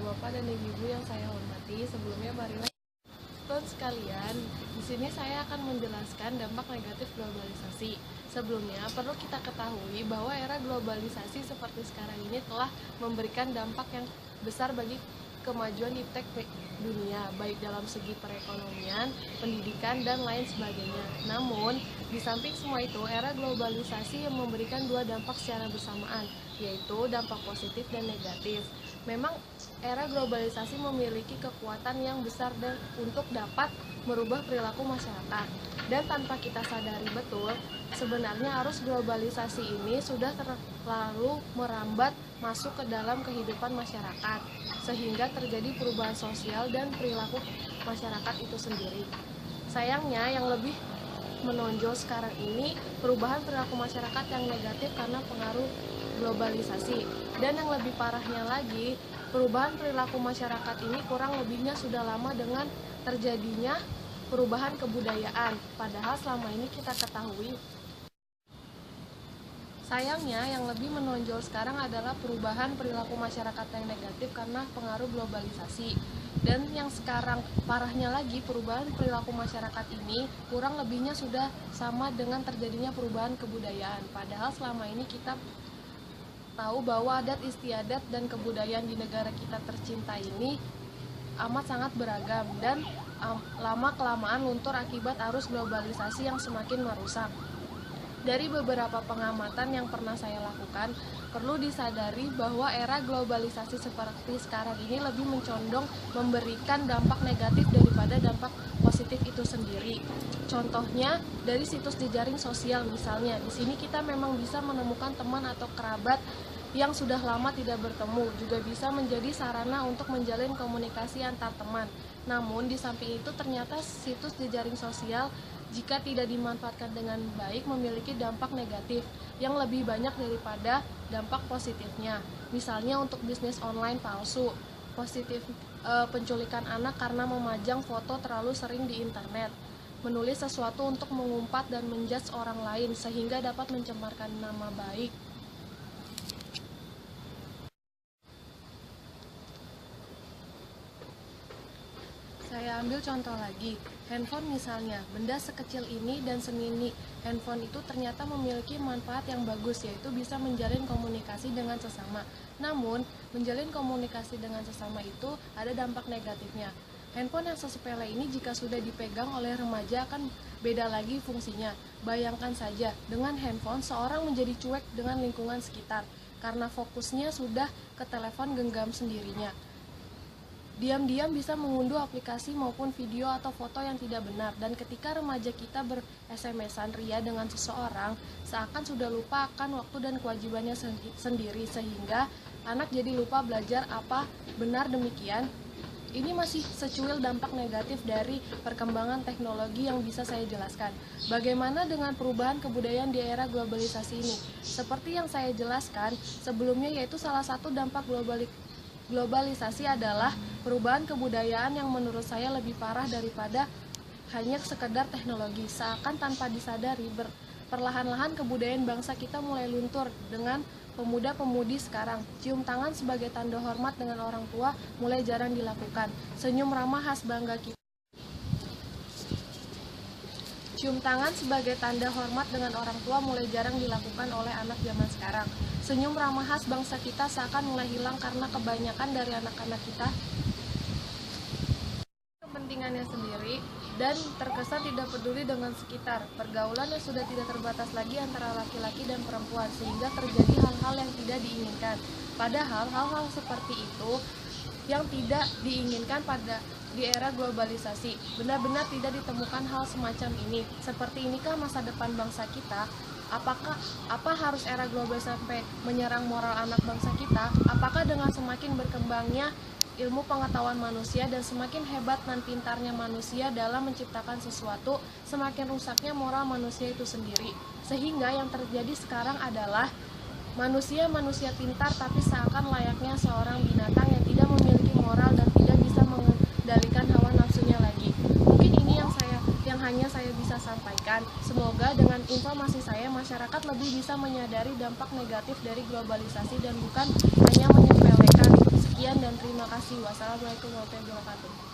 bapak-bapak dan ibu-ibu yang saya hormati, sebelumnya marilah teman sekalian, di sini saya akan menjelaskan dampak negatif globalisasi. Sebelumnya, perlu kita ketahui bahwa era globalisasi seperti sekarang ini telah memberikan dampak yang besar bagi kemajuan iptek dunia, baik dalam segi perekonomian, pendidikan, dan lain sebagainya. Namun, di samping semua itu, era globalisasi yang memberikan dua dampak secara bersamaan, yaitu dampak positif dan negatif. Memang era globalisasi memiliki kekuatan yang besar dan untuk dapat merubah perilaku masyarakat. Dan tanpa kita sadari betul, sebenarnya arus globalisasi ini sudah terlalu merambat masuk ke dalam kehidupan masyarakat, sehingga terjadi perubahan sosial dan perilaku masyarakat itu sendiri. Sayangnya yang lebih menonjol sekarang ini perubahan perilaku masyarakat yang negatif karena pengaruh globalisasi. Dan yang lebih parahnya lagi, perubahan perilaku masyarakat ini kurang lebihnya sudah lama dengan terjadinya perubahan kebudayaan. Padahal selama ini kita ketahui, sayangnya yang lebih menonjol sekarang adalah perubahan perilaku masyarakat yang negatif karena pengaruh globalisasi. Dan yang sekarang parahnya lagi, perubahan perilaku masyarakat ini kurang lebihnya sudah sama dengan terjadinya perubahan kebudayaan. Padahal selama ini kita tahu bahwa adat istiadat dan kebudayaan di negara kita tercinta ini amat sangat beragam dan lama-kelamaan luntur akibat arus globalisasi yang semakin merusak. Dari beberapa pengamatan yang pernah saya lakukan, perlu disadari bahwa era globalisasi seperti sekarang ini lebih mencondong memberikan dampak negatif daripada dampak positif itu sendiri. Contohnya dari situs jejaring sosial misalnya, di sini kita memang bisa menemukan teman atau kerabat yang sudah lama tidak bertemu, juga bisa menjadi sarana untuk menjalin komunikasi antar teman. Namun di samping itu ternyata situs jejaring sosial jika tidak dimanfaatkan dengan baik memiliki dampak negatif yang lebih banyak daripada dampak positifnya. Misalnya untuk bisnis online palsu, positif penculikan anak karena memajang foto terlalu sering di internet, menulis sesuatu untuk mengumpat dan menjudge orang lain sehingga dapat mencemarkan nama baik. Saya ambil contoh lagi, handphone misalnya, benda sekecil ini dan semini handphone itu ternyata memiliki manfaat yang bagus, yaitu bisa menjalin komunikasi dengan sesama. Namun, menjalin komunikasi dengan sesama itu ada dampak negatifnya. Handphone yang sesepele ini jika sudah dipegang oleh remaja akan beda lagi fungsinya. Bayangkan saja, dengan handphone seorang menjadi cuek dengan lingkungan sekitar, karena fokusnya sudah ke telepon genggam sendirinya. Diam-diam bisa mengunduh aplikasi maupun video atau foto yang tidak benar, dan ketika remaja kita ber-SMS-an ria dengan seseorang, seakan sudah lupa akan waktu dan kewajibannya sendiri, sehingga anak jadi lupa belajar apa benar demikian. Ini masih secuil dampak negatif dari perkembangan teknologi yang bisa saya jelaskan. Bagaimana dengan perubahan kebudayaan di era globalisasi ini? Seperti yang saya jelaskan sebelumnya, yaitu salah satu dampak globalisasi adalah perubahan kebudayaan yang menurut saya lebih parah daripada hanya sekedar teknologi. Seakan tanpa disadari, perlahan-lahan kebudayaan bangsa kita mulai luntur dengan pemuda-pemudi sekarang. Cium tangan sebagai tanda hormat dengan orang tua mulai jarang dilakukan. Senyum ramah khas bangga kita. Cium tangan sebagai tanda hormat dengan orang tua mulai jarang dilakukan oleh anak zaman sekarang. Senyum ramah khas bangsa kita seakan mulai hilang karena kebanyakan dari anak-anak kita kepentingannya sendiri dan terkesan tidak peduli dengan sekitar. Pergaulan yang sudah tidak terbatas lagi antara laki-laki dan perempuan, sehingga terjadi hal-hal yang tidak diinginkan. Padahal hal-hal seperti itu yang tidak diinginkan di era globalisasi. Benar-benar tidak ditemukan hal semacam ini. Seperti inikah masa depan bangsa kita? Apa harus era global sampai menyerang moral anak bangsa kita? Apakah dengan semakin berkembangnya ilmu pengetahuan manusia dan semakin hebat dan pintarnya manusia dalam menciptakan sesuatu, semakin rusaknya moral manusia itu sendiri? Sehingga yang terjadi sekarang adalah manusia pintar tapi seakan layaknya seorang binatang yang tidak memiliki moral dan tidak bisa mengendalikan hawa nafsunya lagi. Mungkin ini yang hanya saya bisa sampaikan. Semoga dengan informasi saya, masyarakat lebih bisa menyadari dampak negatif dari globalisasi dan bukan hanya menyepelekan. Sekian dan terima kasih. diskusi. Wassalamualaikum warahmatullahi wabarakatuh.